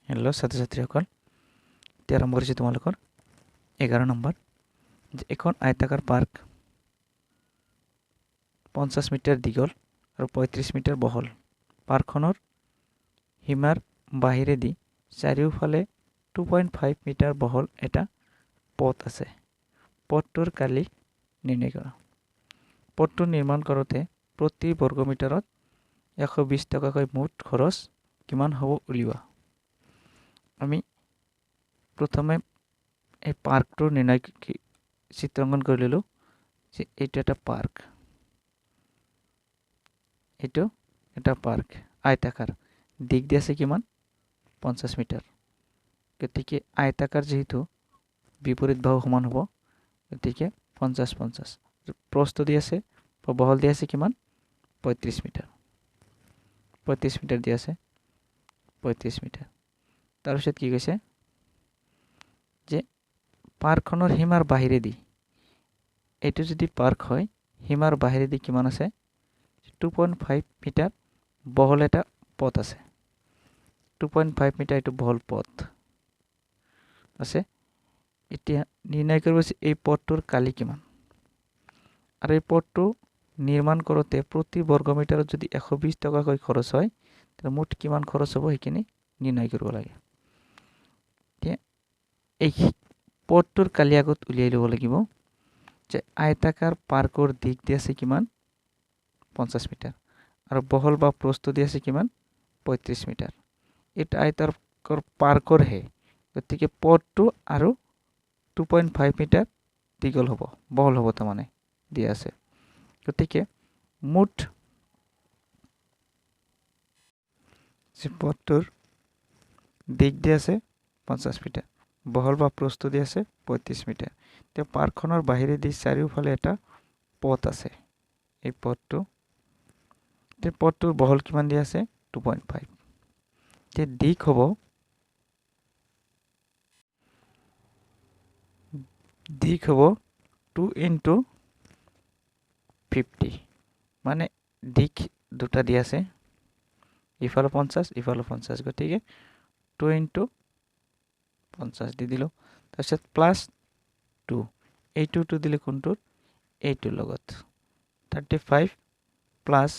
Hello' ছাত্ৰ ছাত্ৰীসকল, এতিয়া আৰম্ভ কৰিছোঁ তোমালোকৰ 11 নম্বৰ যে এখন আয়তাকাৰ পাৰ্ক 50 মিটাৰ দীঘল আৰু 35 মিটাৰ বহল। পাৰ্কখনৰ সীমাৰ বাহিৰেদি চাৰিওফালে 2.5 মিটাৰ বহল এটা পথ আছে। পথটোৰ কালি নিৰ্ণয় কৰা। পথটো নিৰ্মাণ কৰোঁতে প্ৰতি বৰ্গমিটাৰত 120 টকাকৈ মুঠ খৰচ কিমান হ'ব উলিওৱা। আমি প্ৰথমে এই পাৰ্কটোৰ নিৰ্ণয় চিত্ৰাঙ্কন কৰি ললোঁ যে এইটো এটা পাৰ্ক, এইটো এটা পাৰ্ক আয়তাকাৰ, দিক দি আছে কিমান 50 মিটাৰ। গতিকে আয়তাকাৰ যেহেতু বিপৰীত বাহু সমান হ'ব, গতিকে 50-50 প্ৰস্থ দি আছে বহল দি আছে কিমান 35 মিটাৰ। 35 মিটাৰ দি আছে 35 মিটাৰ। তাৰপিছত কি কৈছে যে পাৰ্কখনৰ সীমাৰ বাহিৰেদি, এইটো যদি পাৰ্ক হয় সীমাৰ বাহিৰেদি কিমান আছে 2.5 মিটাৰ বহল এটা পথ আছে। 2.5 মিটাৰ এইটো বহল পথ আছে। এতিয়া নিৰ্ণয় কৰিব এই পথটোৰ কালি কিমান, আৰু এই পথটো নিৰ্মাণ কৰোঁতে প্ৰতি বৰ্গমিটাৰত যদি 120 টকাকৈ খৰচ হয় তেতিয়া মুঠ কিমান খৰচ হ'ব সেইখিনি নিৰ্ণয় কৰিব লাগে। এতিয়া এই পথটোৰ কালি আগত উলিয়াই ল'ব লাগিব যে আয়তাকাৰ পাৰ্কৰ দিক দি আছে কিমান 50 মিটাৰ আৰু বহল বা প্ৰস্থ দি আছে কিমান 35 মিটাৰ। এটা আয়তাকাৰ পাৰ্কৰ হে, গতিকে পথটো আৰু 2.5 মিটাৰ দীঘল হ'ব, বহল হ'ব, তাৰমানে দিয়া আছে। গতিকে মুঠ যে পথটোৰ দিক দি আছে 50 মিটাৰ, বহল বা প্ৰস্থ দি আছে 35 মিটাৰ। এতিয়া পাৰ্কখনৰ বাহিৰেদি চাৰিওফালে এটা পথ আছে। এই পথটোৰ বহল কিমান দি আছে 2.5। এতিয়া দিক হ'ব 2 into 50, মানে দিক দুটা দি আছে, ইফালে 50 ইফালে 50, গতিকে 2 into 50 দি দিলোঁ। তাৰপিছত +2, এই 2টো দিলে কোনটোৰ এইটোৰ লগত 35 প্লাছ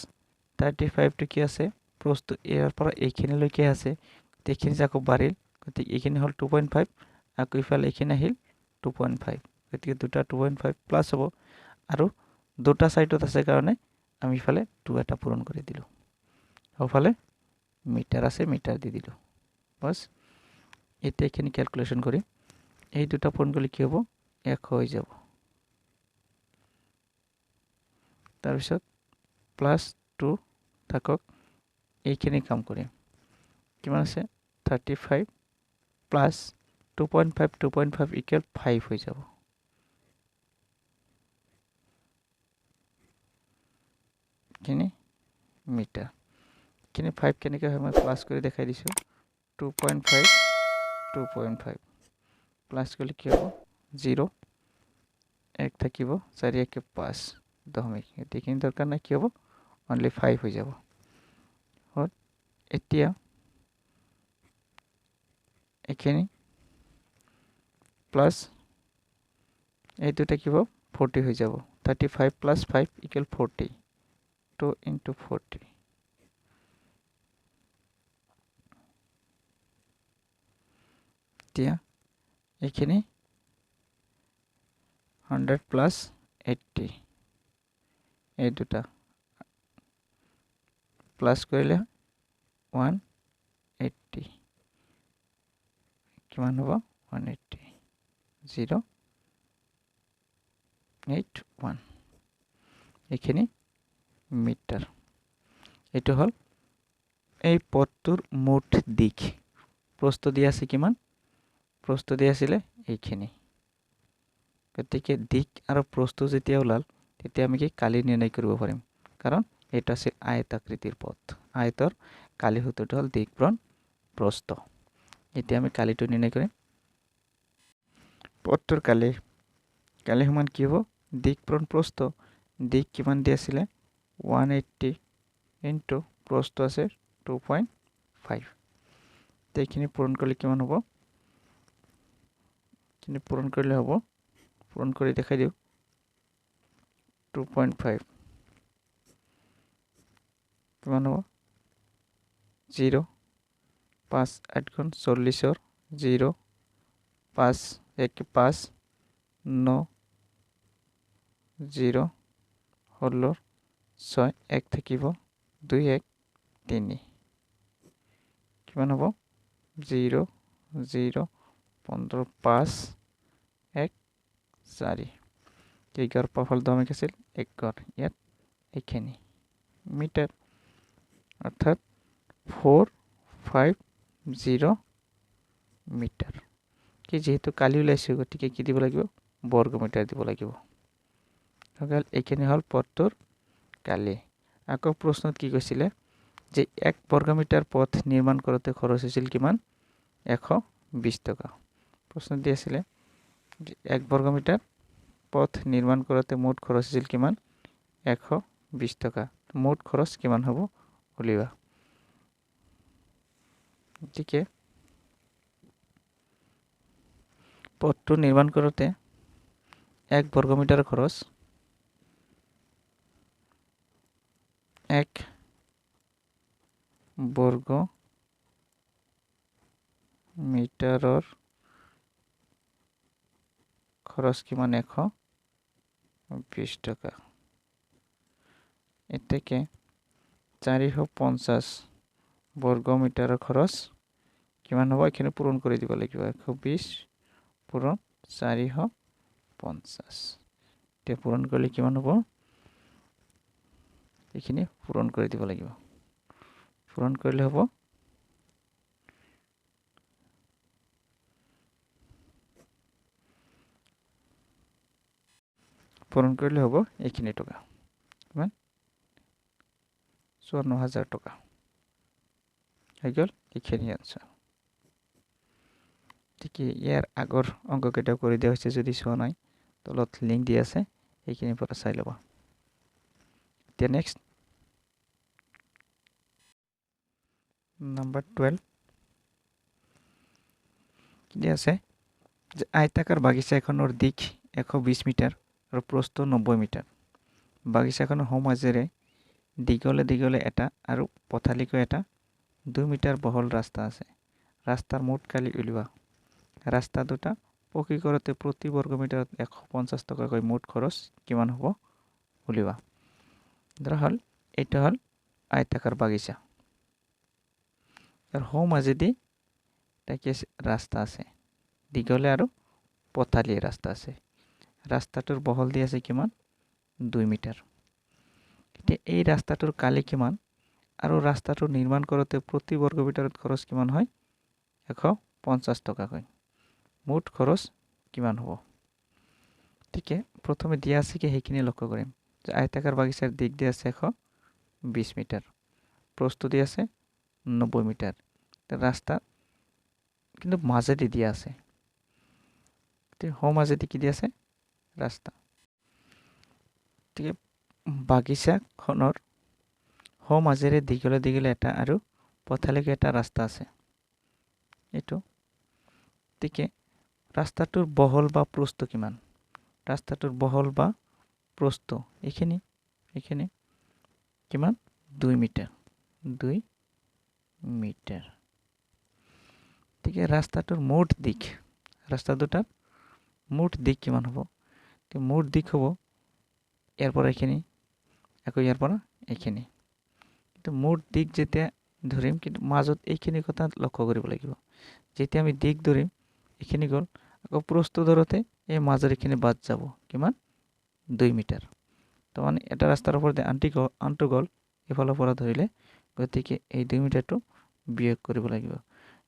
35টো কি আছে প্ৰস্থ ইয়াৰ পৰা এইখিনিলৈকে আছে, এইখিনি আকৌ বাঢ়িল, গতিকে এইখিনি হ'ল 2.5, আকৌ ইফালে এইখিনি আহিল 2.5, গতিকে দুটা 2.5 প্লাছ হ'ব, আৰু দুটা ছাইডত আছে কাৰণে আমি ইফালে 2 এটা পূৰণ কৰি দিলোঁ, সোঁফালে মিটাৰ আছে মিটাৰ দি দিলোঁ। বাছ এতিয়া এইখিনি কেলকুলেশ্যন কৰি এই দুটা পূৰণ কৰিলে কি হ'ব 100 হৈ যাব। তাৰপিছত +2 থাকক, এইখিনি কাম কৰিম, কিমান আছে 35 প্লাছ 2.5 ইকুৱেল 5 হৈ যাব। এইখিনি মিটাৰ, এইখিনি 5 কেনেকৈ হয় মই প্লাছ কৰি দেখাই দিছোঁ। 2.5 প্লাছ কৰিলে কি হ'ব 0, 1 থাকিব, 4 1 5 দশমিক, এইখিনি দৰকাৰ নাই, কি হ'ব অনলি 5 হৈ যাব। এতিয়া এইখিনি প্লাছ এইটো থাকিব 40 হৈ যাব, 35 + 5 = 40, 2 into 40, এতিয়া এইখিনি 100 + 80, এই দুটা প্লাছ কৰিলে 180, কিমান হ'ব 180, 081, এইখিনি মিটাৰ। এইটো হ'ল এই পথটোৰ মুঠ দিক। প্ৰস্থ দি আছে কিমান, প্ৰস্থ দি আছিলে এইখিনি, গতিকে দিক আৰু প্ৰস্থ যেতিয়া ওলাল তেতিয়া আমি কি কালি নিৰ্ণয় কৰিব পাৰিম, কাৰণ এইটো আছে আয়তাকৃতিৰ পথ। আয়তৰ কালি সূত্ৰটো হ'ল দিক পূৰণ প্ৰস্থ। এতিয়া আমি কালিটো নিৰ্ণয় কৰিম। পথটোৰ কালি সমান কি হ'ব দিক পূৰণ প্ৰস্থ, দিক কিমান দি আছিলে 180 ইনটু প্ৰস্থ আছে 2.5। এইখিনি পূৰণ কৰিলে কিমান হ'ব এইখিনি পূৰণ কৰিলে হ'ব পূৰণ কৰি দেখাই দিওঁ 2.5 কিমান হ'ব 0 5 8 গুণ 40 0 5 1 5 9 0 ষোল্লৰ 6 1 থাকিব 2 1 3 কিমান হ'ব 0 0 15 5 1 4 কেইঘৰ পাফল দমে আছিল এক ঘৰ ইয়াত এইখিনি মিটাৰ অৰ্থাৎ 450 মিটাৰ কি যেহেতু কালি ওলাইছে গতিকে কি দিব লাগিব বৰ্গ মিটাৰ দিব লাগিব সকল এইখিনি হল পথটোৰ কালি আকৌ প্ৰশ্নত কি কৈছিলে যে 1 বৰ্গ মিটাৰ পথ নিৰ্মাণ কৰোতে খৰচ হৈছিল কিমান 120 টকা প্ৰশ্ন দি আছিল যে 1 বৰ্গ মিটাৰ পথ নিৰ্মাণ কৰোতে মুঠ খৰচ হৈছিল কিমান 120 টকা মুঠ খৰচ কিমান হ'ব উলিওৱা ঠিকে পথটো নিৰ্মাণ কৰোতে 1 বৰ্গ মিটাৰ খৰচ 1 বৰ্গ মিটাৰৰ খৰচ কিমান 120 টাকা এতেকে 450 বর্গ মিটার খরচ কিমান হ'ব এখানে পূরণ করে দিব লাগিব 120 পূরণ 450 তে পূরণ করলে কিমান হ'ব এখানে পূরণ করে দিব লাগিব পূরণ করলে হ'ব পূরণ করলে হ'ব এখানে টাকা কিমান 54000 টাকা হয়ে গেল এখানে आंसर ঠিকই ইয়ার আগৰ অঙ্ক কেটা কৰি দেওয়া হয়েছে যদি শোনা নাই তলত লিংক দিয়া আছে এইখিনি পৰা চাই লবা তে নেক্সট নাম্বাৰ 12 কি দিয়া আছে যে আয়তাকাৰ বাগিচা এখনৰ দিক 120 মিটাৰ আৰু প্ৰস্থ 90 মিটাৰ বাগিচাখনৰ সমাজেৰে দিগলে দিগলে এটা আৰু পথালিকৈ এটা 2 মিটাৰ বহল ৰাস্তা আছে ৰাস্তাৰ মুঠ কালি উলিওৱা রাস্তা দুটা পকি করতে প্রতি বর্গ মিটার 150 টাকা করে মোট খরচ কিমান হ'ব উলিওয়া ধরা হল এটা হল আয়তাকার বাগিচা আর হো মাঝেদি তাকে রাস্তা আছে দিগলে আৰু পথালি ৰাস্তা আছে ৰাস্তাটোৰ বহল দি আছে কিমান 2 মিটাৰ এতিয়া এই ৰাস্তাটোৰ কালি কিমান আৰু ৰাস্তাটো নিৰ্মাণ কৰোতে প্ৰতি বৰ্গ মিটাৰত খৰচ কিমান হয় 150 টাকা হয় মোট খরচ কিমান হ'ব ঠিক প্রথমে দিয়া আছে কি হেখিনি লক্ষ্য কৰিম যে আয়তাকাৰ বাগিচাৰ দিক দিয়া আছে 120 মিটার প্রস্থ দিয়া আছে 90 মিটার রাস্তা কিন্তু মাঝেদি দিয়া আছে তে হো মাঝেদি কি দিয়া আছে রাস্তা ঠিক বাগিচাখনৰ হো মাঝেৰে দিগলে দিগলে এটা আৰু পথালিকৈ এটা ৰাস্তা আছে এটো ঠিক ৰাস্তাটোৰ বহল বা প্ৰস্থ কিমান ৰাস্তাটোৰ বহল বা প্ৰস্থ এখানে কিমান 2 মিটাৰ ঠিক ৰাস্তাটোৰ মোট দিক ৰাস্তা দুটাৰ মোট দিক কিমান হ'ব তে মোট দিক হ'ব ইয়াৰ পৰা এখানে আকৌ ইয়াৰ পৰা এখানে কিন্তু মোট দিক যেতিয়া ধৰিম কিন্তু মাজত এইখিনি কথা লক্ষ্য কৰিব লাগিব যেতিয়া আমি দিক ধৰিম এখানে গল আকৌ প্রস্থ ধরতে এই মাঝের এখানে বাদ যাব কিমান 2 মিটার তো মানে এটা রাস্তার উপর দিয়ে আন্টি গল এফালৰ পৰা ধৰিলে গতিকে এই 2 মিটাৰটো বিয়োগ কৰিব লাগিব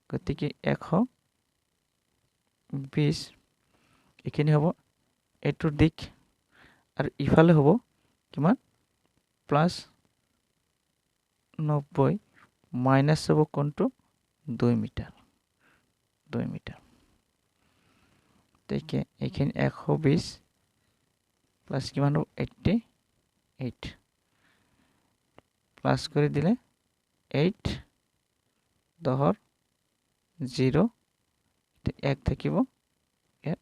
গতিকে 120 এখানে হ'ব এটোৰ দিক আৰু ইফালে হ'ব কিমান প্লাস 90 মাইনাস হ'ব কোনটো 2 মিটার দেখে এখানে 120 প্লাস কিমান 88 প্লাস করে দিলে 8 দহর 0 1 থাকিব ইয়াত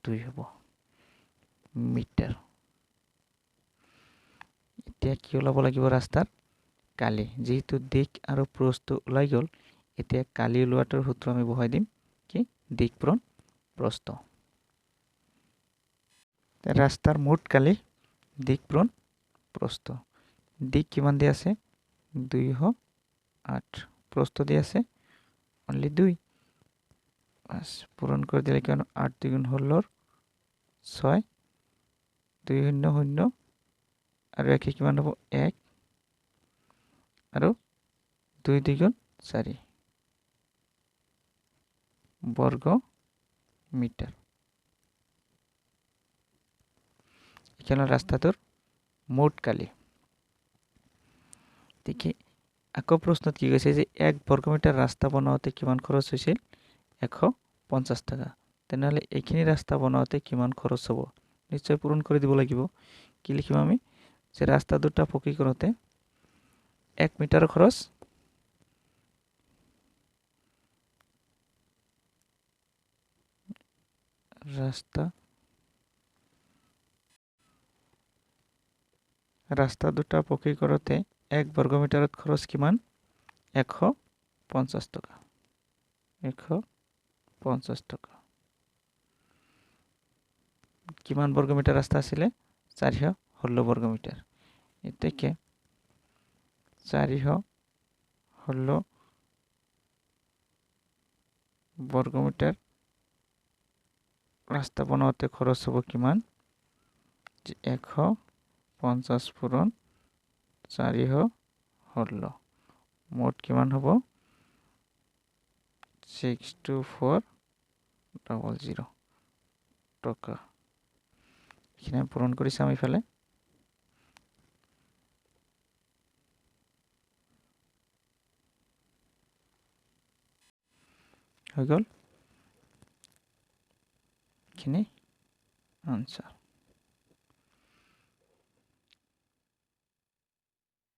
2 হ'ব মিটাৰ। এতিয়া কি ওলাব লাগিব ৰাস্তাৰ কালি, যেহেতু দিক আৰু প্ৰস্থ ওলাই গ'ল এতিয়া কালি ওলোৱাটোৰ সূত্ৰ আমি বহাই দিম কি দিক পূৰণ প্ৰস্থ। ৰাস্তাৰ মুঠ কালি দিক পূৰণ প্ৰস্থ। দিক কিমান দিয়া আছে 208, প্রস্থ দিয়ে আছে অনলি 2, বাস পূরণ করে দিলে কেন 8 দ্বিগুণ 6, 2 শূন্য শূন্য আর একে কিমান হব 1 আৰু 2 দ্বিগুণ 4 বৰ্গ মিটাৰ। এখানে ৰাস্তাটোৰ মুঠ কালি। দেখি আকৌ প্ৰশ্নত কি কৈছে যে 1 বৰ্গমিটাৰ ৰাস্তা বনাওতে কিমান খৰচ হৈছিল 150 টাকা। তেনেহলে এইখিনি ৰাস্তা বনাওতে কিমান খৰচ হ'ব নিশ্চয় পূৰণ কৰি দিব লাগিব। কি লিখিম আমি যে ৰাস্তা দুটা পকী কৰোতে 1 মিটাৰ খৰচ ৰাস্তা দুটা পকী কৰোতে 1 বৰ্গমিটাৰত খৰচ কিমান 150 টাকা 150 টাকা। কিমান বর্গমিটার রাস্তা আছিলে 416 বর্গমিটার। এটাকে 416 বর্গমিটার রাস্তা বানাতে খরচ হব কিমান 150 পূরণ 416 মোট কিমান হব 62400 টাকা। এখানে পূরণ করি আমি ফেলে হয়ে গেল এখানে আনসার।